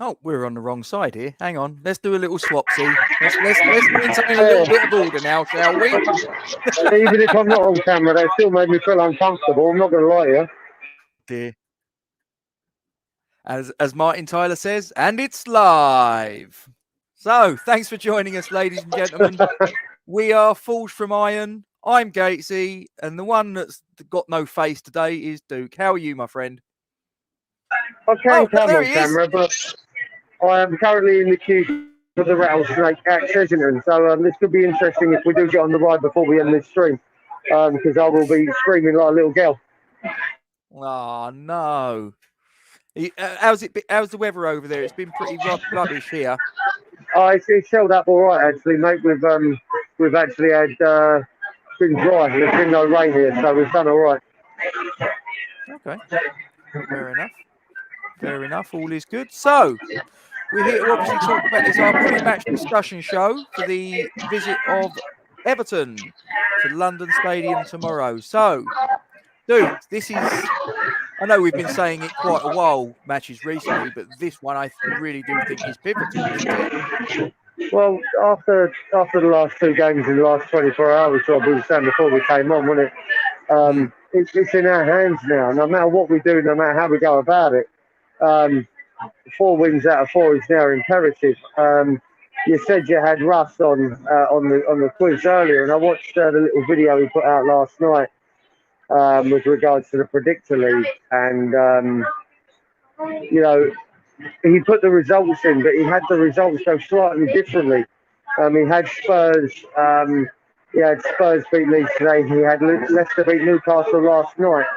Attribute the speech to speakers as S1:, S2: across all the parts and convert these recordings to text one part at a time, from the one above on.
S1: Oh, we're on the wrong side here. Hang on. Let's do a little swapsy. Let's maintain a little bit of order now, shall we?
S2: Even if I'm not on camera, they still made me feel uncomfortable. I'm not going to lie to you.
S1: Dear. As Martin Tyler says, and it's live. So, thanks for joining us, ladies and gentlemen. We are Forged from Iron. I'm Gatesy, and the one that's got no face today is Duke. How are you, my friend?
S2: I can come on camera, but I am currently in the queue for the Rattlesnake at Chessington. So this could be interesting if we do get on the ride before we end this stream, because I will be screaming like a little girl.
S1: Oh, no. How's the weather over there? It's been pretty rubbish here.
S2: It's held up all right, actually, mate. We've actually had been dry. There's been no rain here, so we've done all right.
S1: Okay, fair enough. All is good. So we're here to obviously talk about this, our pre-match discussion show for the visit of Everton to London Stadium tomorrow. So, dude, this is, I know we've been saying it quite a while, matches recently, but this one I really do think is pivotal, isn't it?
S2: Well, after the last two games in the last 24 hours, what we were saying before we came on, wasn't it? It's in our hands now. No matter what we do, no matter how we go about it, 4 wins out of 4 is now imperative. You said you had Russ on the quiz earlier, and I watched the little video he put out last night with regards to the Predictor League, and you know, he put the results in, but he had the results go slightly differently. He had Spurs. He had Spurs beat Leeds today. He had Leicester beat Newcastle last night.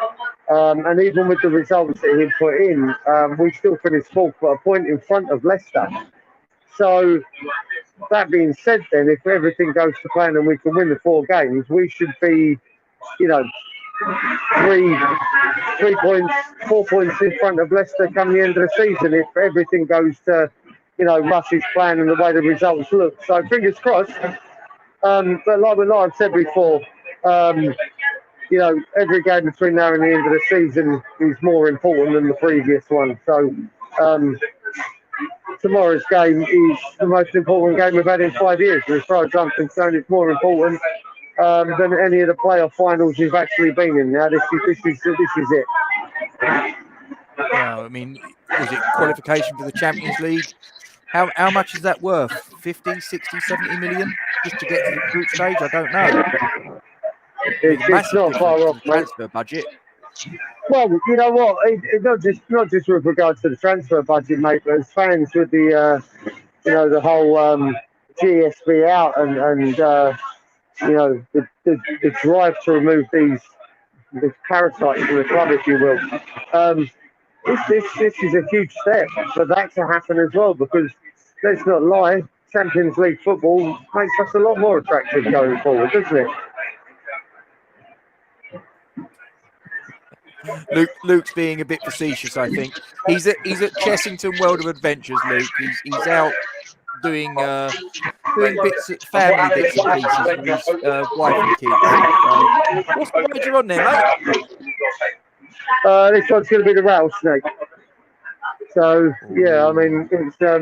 S2: And even with the results that he put in, we still finished fourth, but a point in front of Leicester. So that being said, then if everything goes to plan and we can win the 4 games, we should be, 3 points, 4 points in front of Leicester come the end of the season if everything goes to, Russ's plan and the way the results look. So fingers crossed. But like I've said before, every game between now and the end of the season is more important than the previous one. So tomorrow's game is the most important game we've had in 5 years. As far as I'm concerned, it's more important than any of the playoff finals we've actually been in. Now, this is it.
S1: Well, I mean, was it qualification for the Champions League? How much is that worth? 50, 60, 70 million just to get to the group stage? I don't know.
S2: It's not far off, mate.
S1: Transfer budget.
S2: Well, you know what? Not just with regards to the transfer budget, mate, but as fans with the the whole GSB out and the drive to remove these parasites from the club, if you will. This is a huge step for that to happen as well, because let's not lie, Champions League football makes us a lot more attractive going forward, doesn't
S1: it? Luke's being a bit facetious, I think. He's at Chessington World of Adventures, Luke. He's out doing family bits and pieces with his wife and kids. What's the ride you're on there, mate?
S2: This one's going to be the Rattlesnake. So yeah, I mean it's I've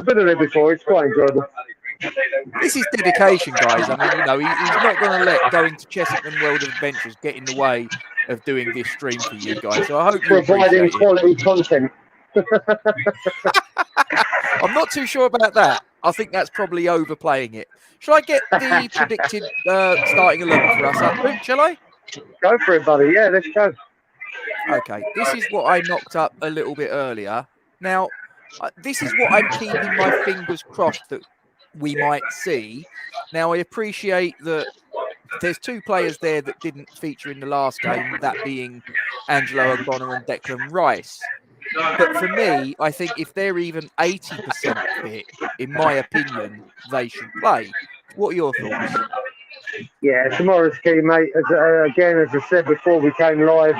S2: been on it before. It's quite enjoyable.
S1: This is dedication, guys. I mean, he's not going to let going to Chessington World of Adventures get in the way of doing this stream for you guys. So I hope you
S2: providing quality content.
S1: I'm not too sure about that. I think that's probably overplaying it. Shall I get the predicted starting 11 for us up, Luke? Shall I?
S2: Go for it, buddy. Yeah, let's go.
S1: Okay, this is what I knocked up a little bit earlier. Now, this is what I'm keeping my fingers crossed that we might see. Now, I appreciate that there's 2 players there that didn't feature in the last game, that being Angelo Ogbonna and Declan Rice. But for me, I think if they're even 80% fit, in my opinion, they should play. What are your thoughts?
S2: Yeah, tomorrow's key, mate. As I said before we came live,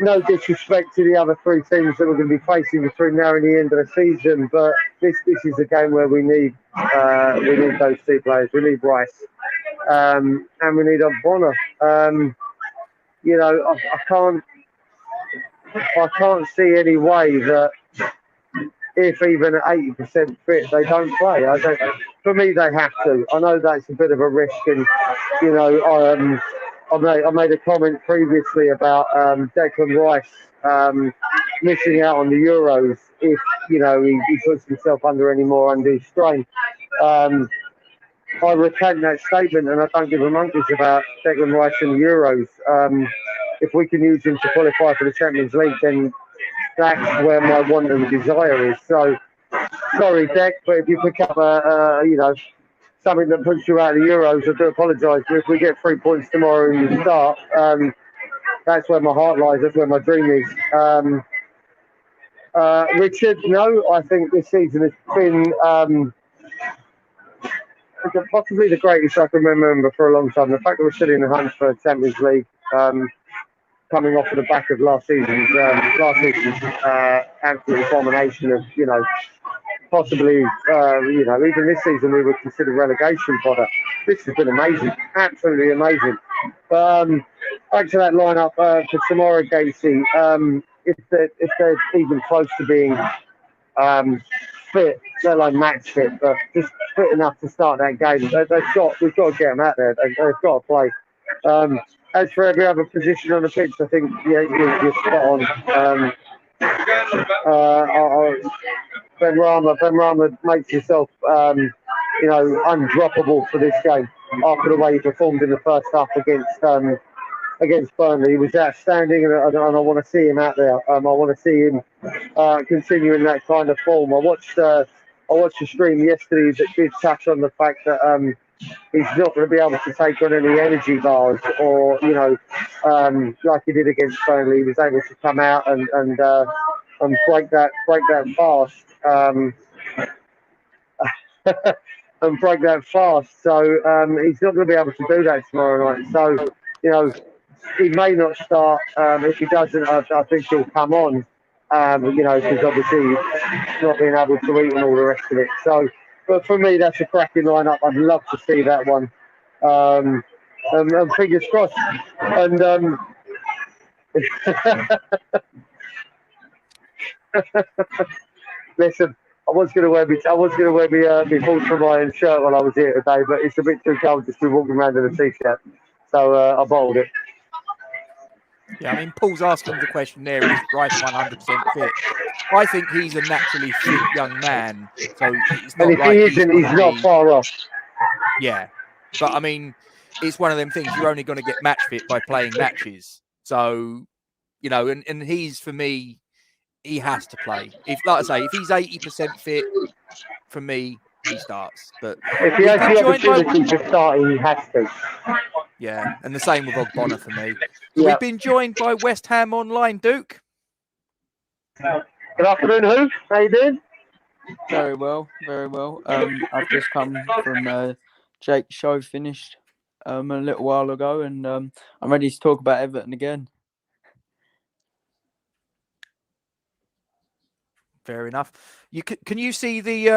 S2: no disrespect to the other 3 teams that we're going to be facing between now and the end of the season, but this is a game where we need those 2 players. We need Rice, and we need Ogbonna. you know, I can't see any way that if even at 80% fit, they don't play. For me, they have to. I know that's a bit of a risk, and you know, I made a comment previously about Declan Rice missing out on the Euros if you know he puts himself under any more undue strain. Um, I recant that statement, and I don't give a monkeys about Declan Rice and the Euros. If we can use him to qualify for the Champions League, then that's where my want and desire is. So, sorry, Deck, but if you pick up you know, something that puts you out of the Euros, I do apologise. But if we get 3 points tomorrow and you start, that's where my heart lies. That's where my dream is. Richard, no, I think this season has been possibly the greatest I can remember for a long time. The fact that we're still in the hunt for Champions League, coming off of the back of last season's absolute abomination of, you know, possibly, you know, even this season we would consider relegation fodder. This has been amazing, absolutely amazing. Back to that lineup for tomorrow, Gatesy. If they're even close to being fit, let alone match fit, but just fit enough to start that game, we've got to get them out there. They've got to play. As for every other position on the pitch, I think you're spot on. Ben Rama makes himself, you know, undroppable for this game after the way he performed in the first half against Burnley. He was outstanding, and I want to see him out there. I want to see him continuing that kind of form. I watched the stream yesterday that did touch on the fact that he's not going to be able to take on any energy bars, or you know, like he did against Burnley. He was able to come out and break that fast. And break that fast. So he's not going to be able to do that tomorrow night. So, you know, he may not start. If he doesn't, I think he'll come on. You know, because obviously not being able to eat and all the rest of it. So, but for me, that's a cracking lineup. I'd love to see that one. And fingers crossed. And listen, I was going to wear my Paul Tremaine shirt while I was here today, but it's a bit too cold just to be walking around in a t-shirt. So I bottled it.
S1: Yeah, I mean, Paul's asking the question there, is Rice 100% fit? I think he's a naturally fit young man. So it's not
S2: and if
S1: like
S2: he isn't, he's not far off.
S1: Yeah. But I mean, it's one of them things, you're only going to get match fit by playing matches. So, you know, and he's, for me, he has to play. If, like I say, if he's 80% fit, for me, he starts. But
S2: if he has the opportunity to start, he has to.
S1: Yeah, and the same with Ogbonna for me. So we've been joined by West Ham Online, Duke.
S2: Good afternoon, Hoof. How you doing?
S3: Very well, very well. I've just come from Jake's show, finished a little while ago, and I'm ready to talk about Everton again.
S1: Fair enough. Can you see the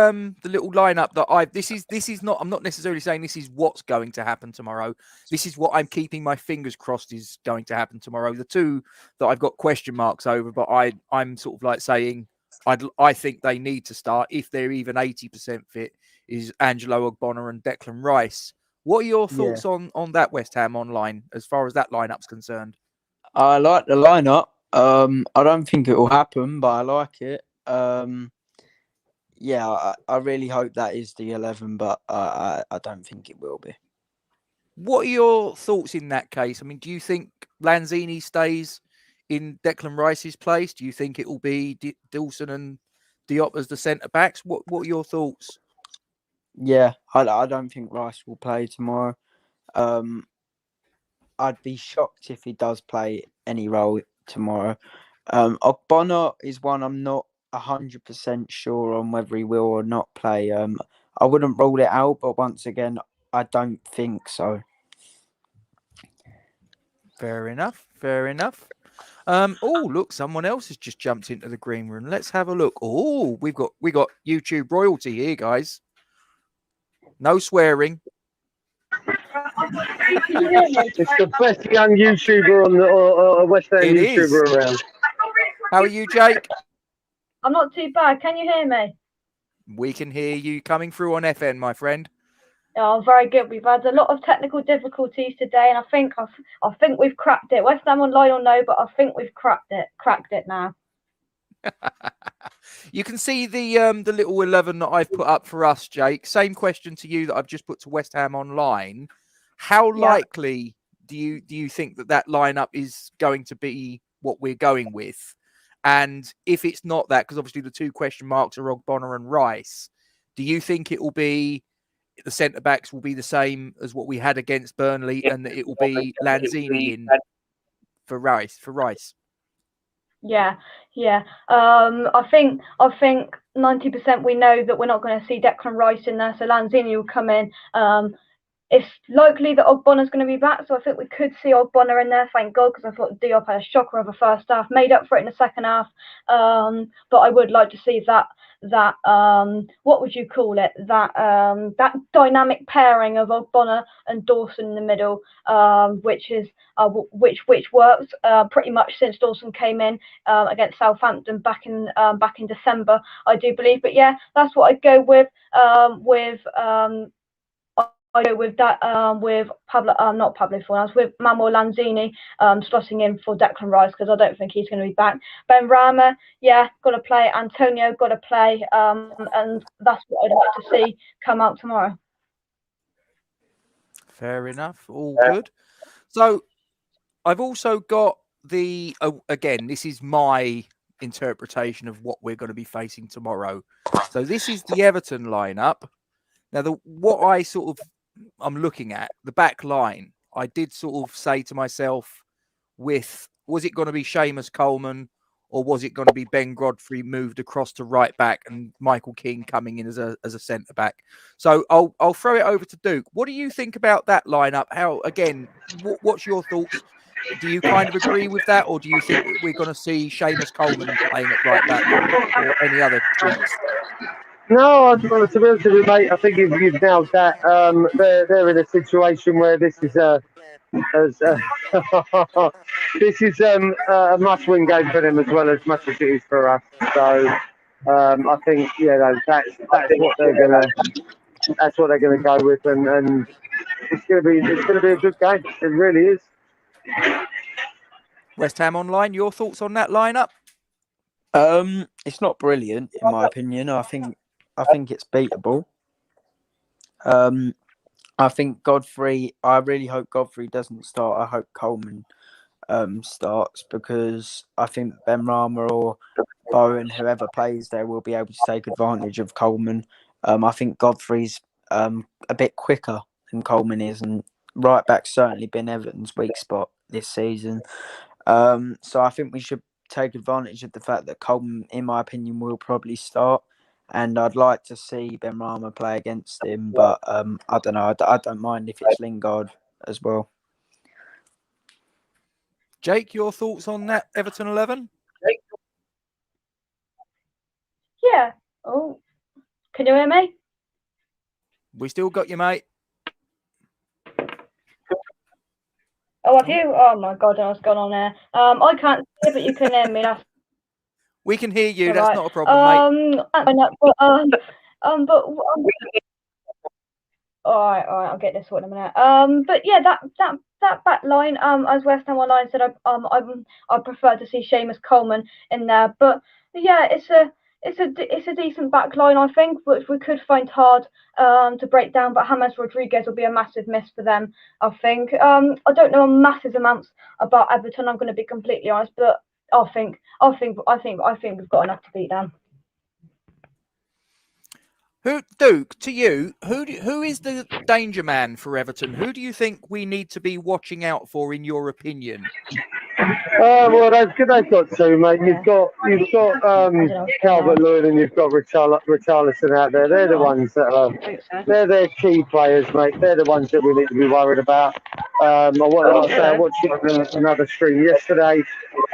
S1: little lineup that this is not, I'm not necessarily saying this is what's going to happen tomorrow. This is what I'm keeping my fingers crossed is going to happen tomorrow. The two that I've got question marks over, but I'm sort of like saying I think they need to start if they're even 80% fit, is Angelo Ogbonna and Declan Rice. What are your thoughts on that, West Ham Online, as far as that lineup's concerned?
S3: I like the lineup. I don't think it will happen, but I like it. Yeah, I really hope that is the 11, but I don't think it will be.
S1: What are your thoughts in that case? I mean, do you think Lanzini stays in Declan Rice's place? Do you think it will be Dawson and Diop as the centre backs? What are your thoughts?
S3: Yeah, I don't think Rice will play tomorrow. I'd be shocked if he does play any role tomorrow. Ogbonna is one I'm not 100% sure on whether he will or not play. I wouldn't rule it out, but once again, I don't think so.
S1: Fair enough. Fair enough. Oh, look, someone else has just jumped into the green room. Let's have a look. Oh, we got YouTube royalty here, guys. No swearing.
S2: It's the best young YouTuber on the or West Ham
S1: It is.
S2: YouTuber around.
S1: How are you, Jake?
S4: I'm not too bad. Can you hear me?
S1: We can hear you coming through on FN, my friend.
S4: Oh, very good. We've had a lot of technical difficulties today, and I think we've cracked it. West Ham Online or no, but I think we've cracked it now.
S1: You can see the little 11 that I've put up for us, Jake. Same question to you that I've just put to West Ham Online. How likely do you think that lineup is going to be what we're going with? And if it's not that, because obviously the two question marks are Ogbonna and Rice, do you think it will be the centre backs will be the same as what we had against Burnley, and that it will be Lanzini in for Rice? Yeah.
S4: I think 90% we know that we're not going to see Declan Rice in there, so Lanzini will come in. It's likely that Ogbonna's going to be back, so I think we could see Ogbonna in there, thank God, because I thought Diop had a shocker of a first half, made up for it in the second half. But I would like to see that what would you call it? That dynamic pairing of Ogbonna and Dawson in the middle, which works pretty much since Dawson came in against Southampton back in December, I do believe. But yeah, that's what I'd go with. I go with that with Pablo, not Pablo Fornals, with Manuel Lanzini slotting in for Declan Rice, because I don't think he's going to be back. Ben Rama, got to play. Antonio, got to play. And that's what I'd like to see come out tomorrow.
S1: Fair enough. All good. So I've also got again, this is my interpretation of what we're going to be facing tomorrow. So this is the Everton lineup. Now, I'm looking at the back line. I did sort of say to myself, was it going to be Seamus Coleman, or was it going to be Ben Godfrey moved across to right back and Michael King coming in as a centre back? So I'll throw it over to Duke. What do you think about that lineup? How, again, what's your thoughts? Do you kind of agree with that, or do you think we're going to see Seamus Coleman playing at right back or any other tweaks?
S2: No, to be honest with you, mate, I think you've nailed that. They're in a situation where this is this is a must-win game for them as well as much as it is for us. So I think that's what they're gonna go with, and it's gonna be a good game. It really is.
S1: West Ham Online, your thoughts on that lineup?
S3: It's not brilliant in my opinion. I think it's beatable. I think Godfrey. I really hope Godfrey doesn't start. I hope Coleman starts, because I think Ben Rama or Bowen, whoever plays there, will be able to take advantage of Coleman. I think Godfrey's a bit quicker than Coleman is, and right back's certainly been Everton's weak spot this season. So I think we should take advantage of the fact that Coleman, in my opinion, will probably start. And I'd like to see Ben Rama play against him, but I don't know. I don't mind if it's Lingard as well.
S1: Jake, your thoughts on that Everton 11?
S4: Yeah. Oh, can you hear me?
S1: We still got you, mate.
S4: Oh, have you? Oh my God, what's going on there? I can't see it, but you can hear me.
S1: We can hear you. That's not a problem, mate.
S4: All right, I'll get this one in a minute. But yeah, that back line, as West Ham Online said, I prefer to see Seamus Coleman in there. But yeah, it's a decent back line, I think, which we could find hard to break down. But James Rodriguez will be a massive miss for them, I think. I don't know massive amounts about Everton, I'm going to be completely honest, but I think we've got enough to beat them.
S1: Duke, to you, who is the danger man for Everton? Who do you think we need to be watching out for, in your opinion?
S2: Well, they've got two, mate. You've got Calvert-Lewin and you've got Richarlison out there. They're the ones that they're their key players, mate. They're the ones that we need to be worried about. I watched another stream yesterday,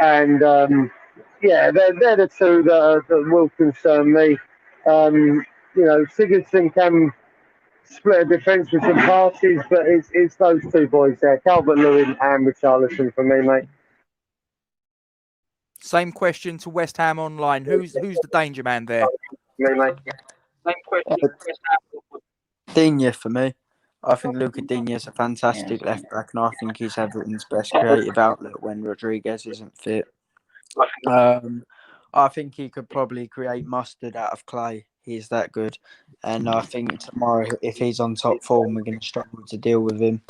S2: and they're the two that will concern me. Sigurdsson split a defence with some passes, but it's those two boys there, Calvert-Lewin and Richarlison for me, mate.
S1: Same question to West Ham Online. Who's the danger man there?
S2: Me, mate.
S3: Digne for me. I think Luca Digne is a fantastic left back, and I think he's Everton's best creative outlet when Rodriguez isn't fit. I think he could probably create mustard out of clay. He's that good, and I think tomorrow, if he's on top form, we're going to struggle to deal with him.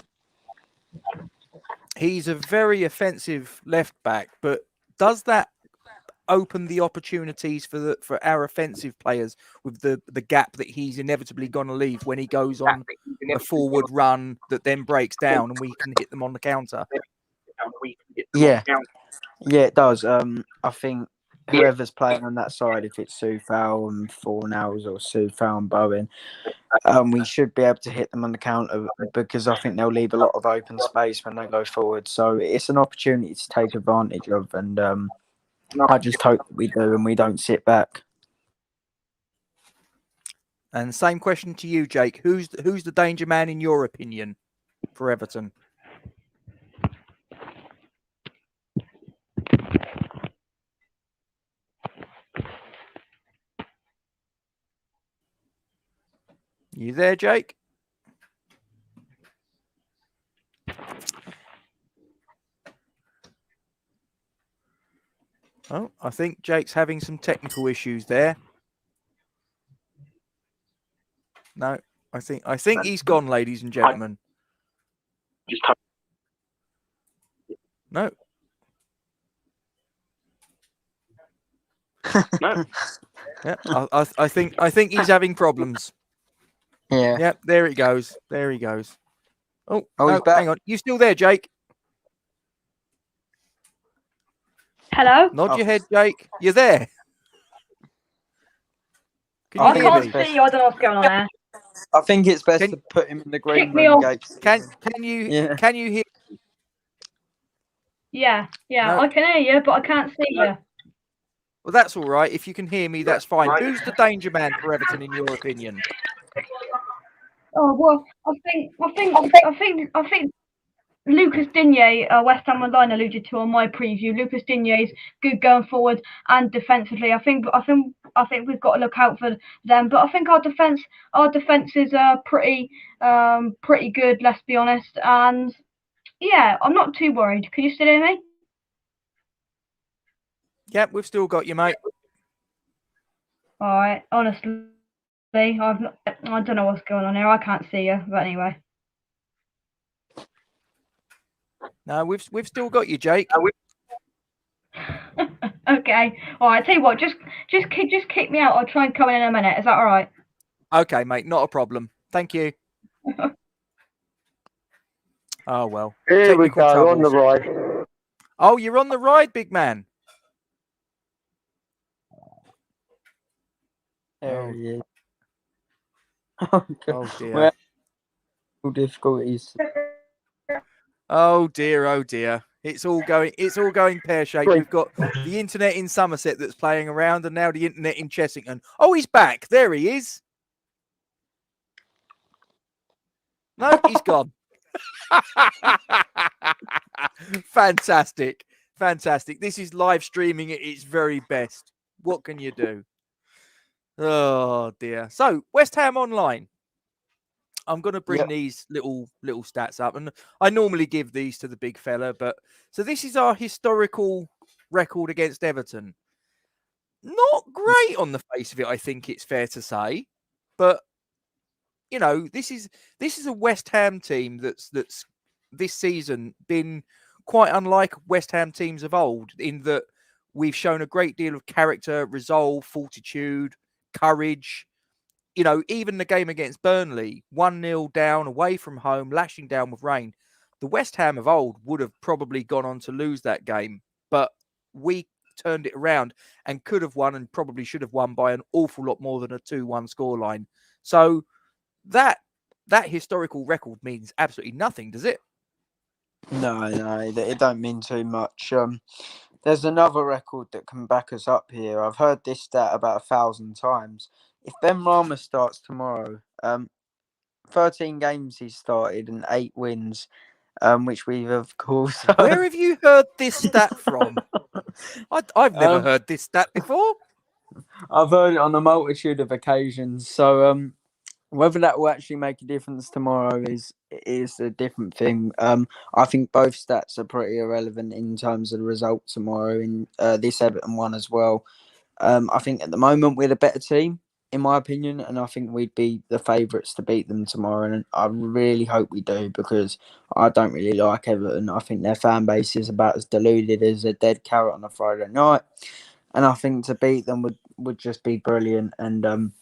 S1: He's a very offensive left back, but does that open the opportunities for our offensive players with the gap that he's inevitably going to leave when he goes on a forward run that then breaks down and we can hit them on the counter?
S3: Yeah, it does. I think whoever's playing on that side, if it's Soufal and Fornals or Soufal and Bowen, we should be able to hit them on the counter because I think they'll leave a lot of open space when they go forward. So it's an opportunity to take advantage of, and I just hope that we do and we don't sit back.
S1: And same question to you, Jake. Who's the danger man in your opinion for Everton? You there, Jake? Oh, I think Jake's having some technical issues there. No, I think he's gone, ladies and gentlemen. No.
S5: No.
S1: Yeah, I think he's having problems.
S3: Yeah.
S1: Yep, there it goes. There he goes. Oh,
S3: he's back.
S1: Hang on. You still there, Jake?
S4: Hello?
S1: Nod your head, Jake. You're there. Can
S4: I
S1: you hear
S4: can't
S1: me?
S4: see you. I don't know what's going on there.
S3: I think it's best to put him in the green
S4: Kick me
S3: room,
S4: off.
S3: Gatesy.
S1: Can you hear?
S4: Yeah,
S1: No.
S4: I can hear you, but I can't see you.
S1: Well, that's all right. If you can hear me, that's fine. Who's the danger man for Everton, in your opinion?
S4: Oh well, I think Lucas Digne, West Ham Online alluded to on my preview. Lucas Digne is good going forward and defensively. I think we've got to look out for them. But I think our defense is pretty good. Let's be honest. And yeah, I'm not too worried. Can you still hear me?
S1: Yep, we've still got you, mate.
S4: All right. Honestly, I don't know what's going on here. I can't see you. But anyway.
S1: No, we've still got you, Jake.
S4: Okay. All right. Tell you what. Just kick me out. I'll try and come in a minute. Is that all right?
S1: Okay, mate. Not a problem. Thank you. Oh well.
S2: Here we go,
S1: troubles.
S2: on the ride.
S1: Oh, you're on the ride, big man.
S3: There he is.
S1: Oh dear.
S3: Difficulties.
S1: Oh dear. It's all going pear-shaped. We've got the internet in Somerset that's playing around, and now the internet in Chessington. Oh, he's back. There he is. No, he's gone. Fantastic. This is live streaming at its very best. What can you do? Oh dear. So West Ham Online. I'm going to bring these little stats up, and I normally give these to the big fella, but so this is our historical record against Everton. Not great on the face of it, I think it's fair to say, but you know, this is a West Ham team that's this season been quite unlike West Ham teams of old in that we've shown a great deal of character, resolve, fortitude, courage. You know, even the game against Burnley, 1-0 down away from home, lashing down with rain. The West Ham of old would have probably gone on to lose that game, but we turned it around and could have won and probably should have won by an awful lot more than a 2-1 scoreline. So that historical record means absolutely nothing, does it?
S3: No, it don't mean too much. There's another record that can back us up here. I've heard this stat about 1,000 times. If Ben Rama starts tomorrow, 13 games he's started and 8 wins, which we've of course.
S1: Where have you heard this stat from? I've never heard this stat before.
S3: I've heard it on a multitude of occasions. So whether that will actually make a difference tomorrow is a different thing. I think both stats are pretty irrelevant in terms of the result tomorrow in this Everton one as well. I think at the moment we're the better team, in my opinion, and I think we'd be the favourites to beat them tomorrow. And I really hope we do, because I don't really like Everton. I think their fan base is about as deluded as a dead carrot on a Friday night. And I think to beat them would just be brilliant. And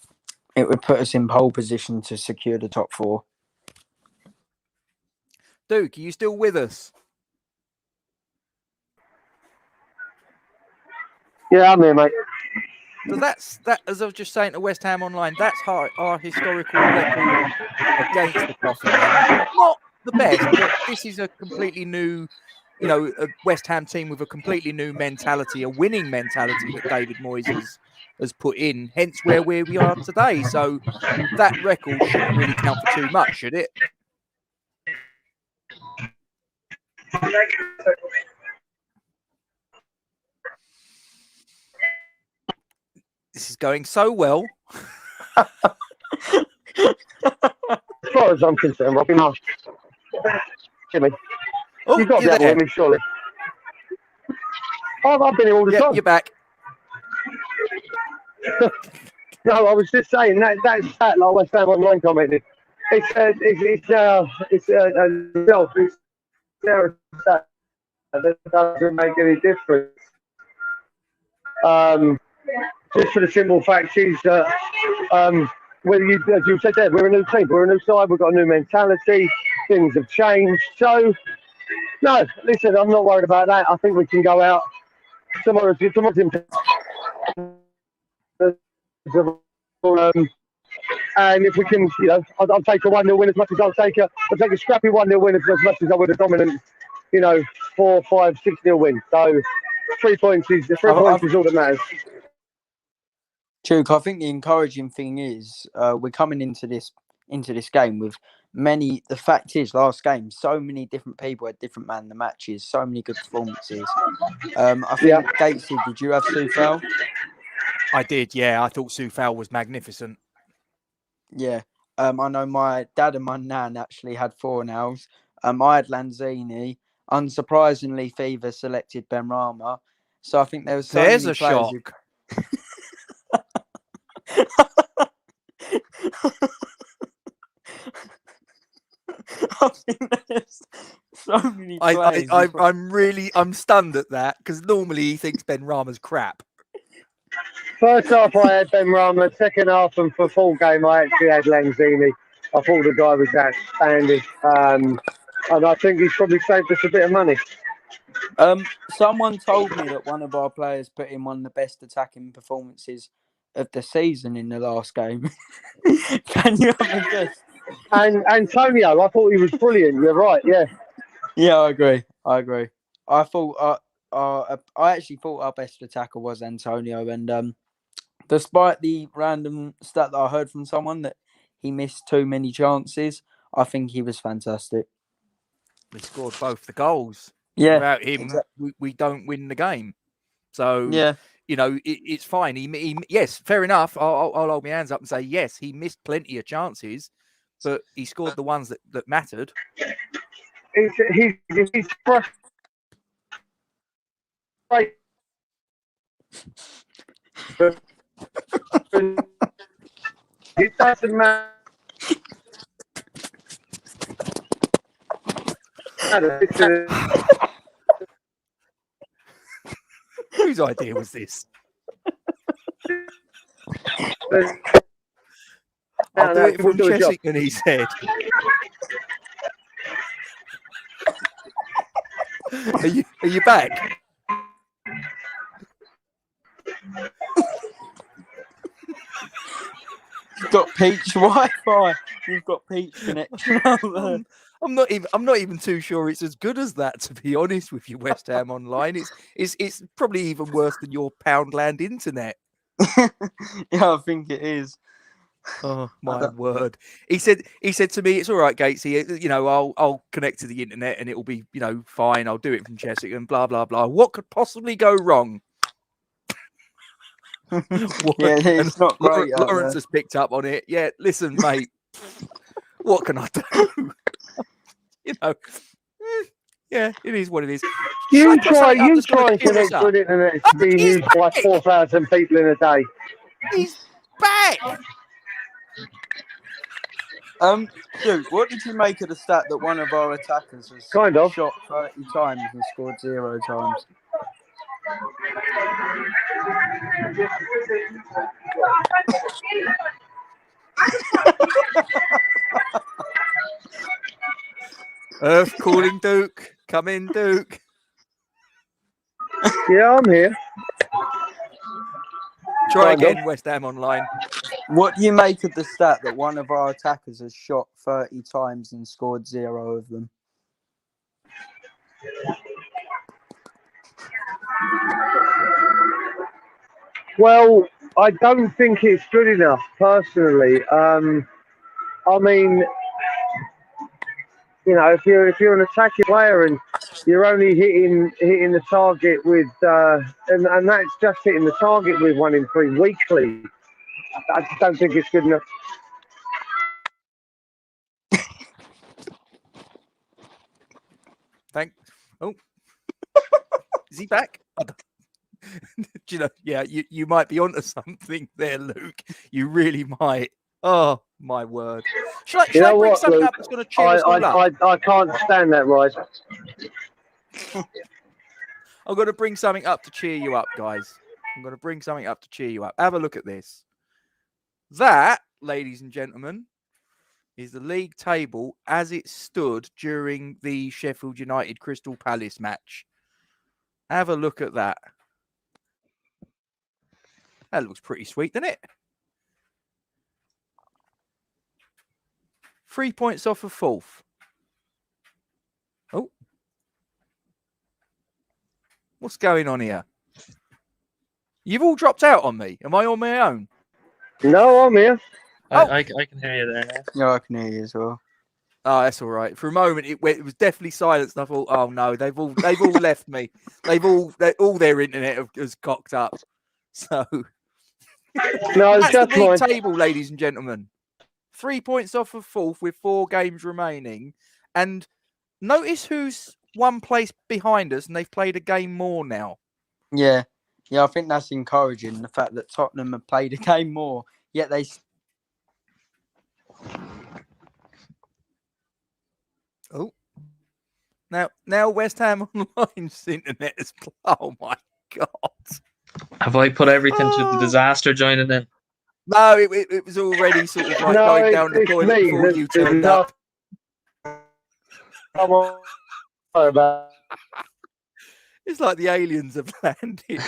S3: it would put us in pole position to secure the top 4.
S1: Duke, are you still with us?
S2: Yeah, I'm here, mate.
S1: So that's that. As I was just saying to West Ham Online, that's our historical record against the Toffeemen. Not the best, but this is a completely new, a West Ham team with a completely new mentality, a winning mentality that David Moyes has put in. Hence where we are today. So that record shouldn't really count for too much, should it? This is going so well.
S2: As far as I'm concerned, Robbie, no. Jimmy,
S1: Oh,
S2: you've got to be
S1: you're
S2: able to
S1: there.
S2: hear me, surely. I've been here all the
S1: Yep,
S2: time.
S1: you're back.
S2: No, I was just saying that stat like West Ham Online commented. It's a stat that doesn't make any difference. Just for the simple fact is that as you said there, we're a new team, we're a new side, we've got a new mentality, things have changed. So no, listen, I'm not worried about that. I think we can go out tomorrow's and if we can, I'll take a 1-0 win as much as I'll take a scrappy 1-0 win as much as I would a dominant, 4, 5, 6-0 win. So 3 points is all that matters.
S3: Duke, I think the encouraging thing is we're coming into this game with the fact is last game, so many different people had different man of the matches, so many good performances. I think Gatesy, did you have Soufal?
S1: I did, yeah. I thought Soufal was magnificent.
S3: Yeah. I know my dad and my nan actually had Fornals. I had Lanzini. Unsurprisingly, Fever selected Benrahma. So I think there was so
S1: There's
S3: many
S1: a
S3: players
S1: shock.
S3: I think there's so many players.
S1: I'm stunned at that, because normally he thinks Benrahma's crap.
S2: First half I had Benrahma, second half and for full game I actually had Lanzini. I thought the guy was outstanding. And I think he's probably saved us a bit of money.
S3: Someone told me that one of our players put in one of the best attacking performances of the season in the last game. Can you have a guess?
S2: And Antonio, I thought he was brilliant. You're right, yeah.
S3: Yeah, I agree. I thought I actually thought our best attacker was Antonio, and despite the random stat that I heard from someone that he missed too many chances, I think he was fantastic.
S1: We scored both the goals.
S3: Yeah,
S1: without him,
S3: exactly.
S1: we don't win the game. So
S3: yeah,
S1: it's fine. He yes, fair enough. I'll hold my hands up and say yes. He missed plenty of chances, but he scored the ones that mattered.
S2: He's frustrating. It doesn't matter.
S1: Whose idea was this? I'll do it from Chessington, he said. Are you back?
S3: You've got peach Wi-Fi. You've got peach connection.
S1: I'm not even too sure it's as good as that, to be honest with you, West Ham Online. It's probably even worse than your Poundland internet.
S3: Yeah, I think it is.
S1: Oh my word! He said to me, "It's all right, Gatesy. You know, I'll connect to the internet and it will be, you know, fine. I'll do it from Chessick and blah blah blah. What could possibly go wrong?"
S3: Yeah, it's not great.
S1: Lawrence has picked up on it. Yeah, listen, mate. What can I do? You know. Yeah, it is what it is.
S2: You try and connect
S1: to
S2: to the internet to be used by 4,000 people in a day.
S1: He's back.
S3: Duke, what did you make of the stat that one of our attackers has shot 30 times and scored 0 times?
S1: Earth calling Duke. Come in, Duke.
S2: Yeah, I'm here.
S1: Try again, West Ham Online.
S3: What do you make of the stat that one of our attackers has shot 30 times and scored 0 of them?
S2: Well, I don't think it's good enough, personally. I mean, you know, if you're an attacking player and you're only hitting the target with, and that's just hitting the target with 1 in 3 weekly, I just don't think it's good enough.
S1: Oh, is he back? Do you know? Yeah, you might be onto something there, Luke. You really might. Oh my word! Shall I bring something up that's going to cheer us all up?
S2: I can't stand that, right?
S1: I'm going to bring something up to cheer you up, guys. I'm going to bring something up to cheer you up. Have a look at this. That, ladies and gentlemen, is the league table as it stood during the Sheffield United Crystal Palace match. Have a look at that. That looks pretty sweet, doesn't it? 3 points off of 4th. Oh. What's going on here? You've all dropped out on me. Am I on my own?
S2: No, I'm here.
S5: I can hear you there now.
S3: Yeah, I can hear you as well.
S1: Oh, that's all right. For a moment, it was definitely silence. And I thought, oh no, they've all left me. All their internet has cocked up. So
S2: No,
S1: that's
S2: just
S1: the league
S2: mine.
S1: table, ladies and gentlemen. 3 points off of 4th with 4 games remaining, and notice who's 1 place behind us, and they've played a game more now.
S3: Yeah, I think that's encouraging. The fact that Tottenham have played a game more, yet they.
S1: Oh, now West Ham Online's internet is. Oh my God!
S5: Have I put everything to the disaster joining in?
S1: No, it was already sort of like going down the toilet before you turned up.
S2: Come on. Sorry about.
S1: It's like the aliens have landed.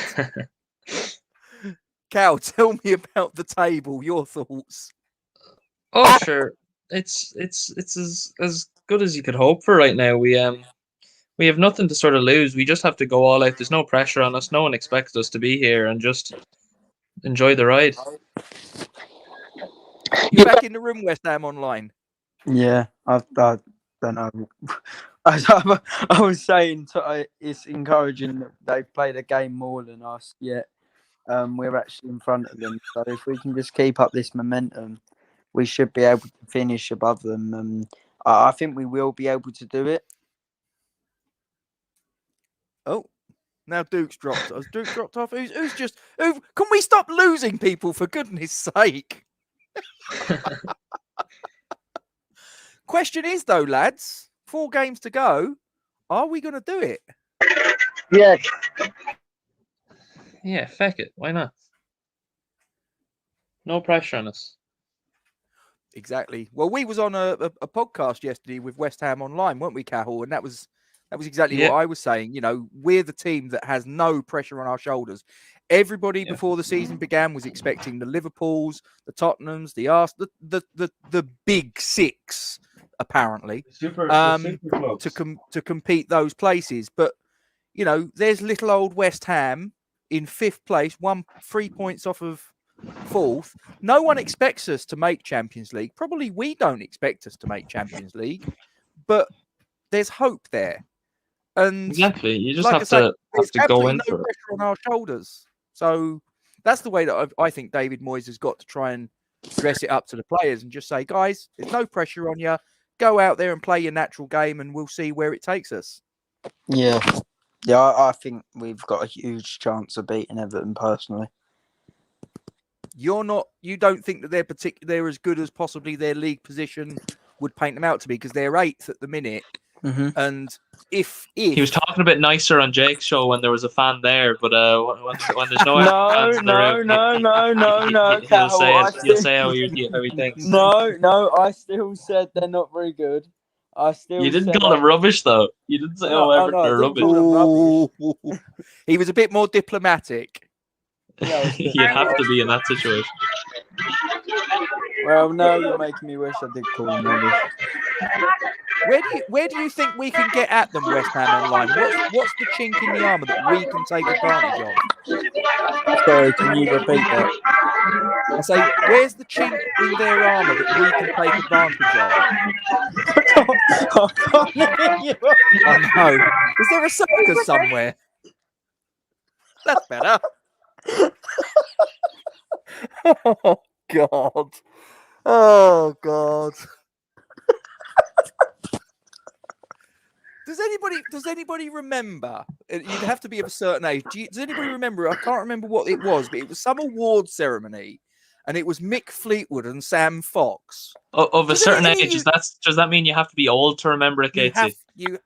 S1: Cal, tell me about the table. Your thoughts?
S5: Oh, sure. It's as good as you could hope for right now. We have nothing to sort of lose. We just have to go all out. There's no pressure on us. No one expects us to be here, and just enjoy the ride.
S1: You're back in the room, West Ham Online.
S3: Yeah, I don't know. I was saying it's encouraging that they've played a game more than us, yet we're actually in front of them. So if we can just keep up this momentum, we should be able to finish above them. I think we will be able to do it.
S1: Oh, now Duke's dropped. Has Duke dropped off? Who? Can we stop losing people, for goodness sake? Question is, though, lads, 4 games to go. Are we going to do it?
S2: Yes.
S5: Yeah, feck it. Why not? No pressure on us.
S1: Exactly. Well, we was on a podcast yesterday with West Ham Online, weren't we, Cahill? And that was exactly what I was saying. You know, we're the team that has no pressure on our shoulders. Everybody before the season began was expecting the Liverpools, the Tottenhams, the Arsenal, the big 6, apparently, to compete those places. But you know, there's little old West Ham in 5th place, 3 points off of fourth. No one expects us to make Champions League. Probably we don't expect us to make Champions League, but there's hope there. And
S5: Exactly. You just
S1: like
S5: have
S1: I say,
S5: to
S1: there's
S5: go
S1: absolutely
S5: in
S1: no
S5: for it.
S1: pressure on our shoulders. So that's the way that I think David Moyes has got to try and dress it up to the players and just say, guys, there's no pressure on you. Go out there and play your natural game, and we'll see where it takes us.
S3: Yeah. Yeah, I think we've got a huge chance of beating Everton personally.
S1: You don't think that they're as good as possibly their league position would paint them out to be, because they're 8th at the minute.
S3: Mm-hmm.
S1: And if
S5: He was talking a bit nicer on Jake's show when there was a fan there, but when there's no fans in the room, he'll say how he thinks.
S3: No, I still said they're not very good.
S5: You didn't call them rubbish, though. You didn't say, Everton are rubbish.
S1: He was a bit more diplomatic.
S3: Yeah,
S5: you'd have to be in that situation.
S3: Well, no, you're making me wish I did call them rubbish.
S1: Where do you think we can get at them, West Ham online? What's the chink in the armour that we can take advantage of?
S3: Sorry, can you repeat that?
S1: I say, where's the chink in their armour that we can take advantage of?
S3: I can't hear you.
S1: I know. Is there a circus somewhere? That's better. Oh God. Oh God. Does anybody remember? You'd have to be of a certain age. Does anybody remember? I can't remember what it was, but it was some award ceremony, and it was Mick Fleetwood and Sam Fox.
S5: Of a certain age, does that mean you have to be old to remember it, Gatesy?
S1: You have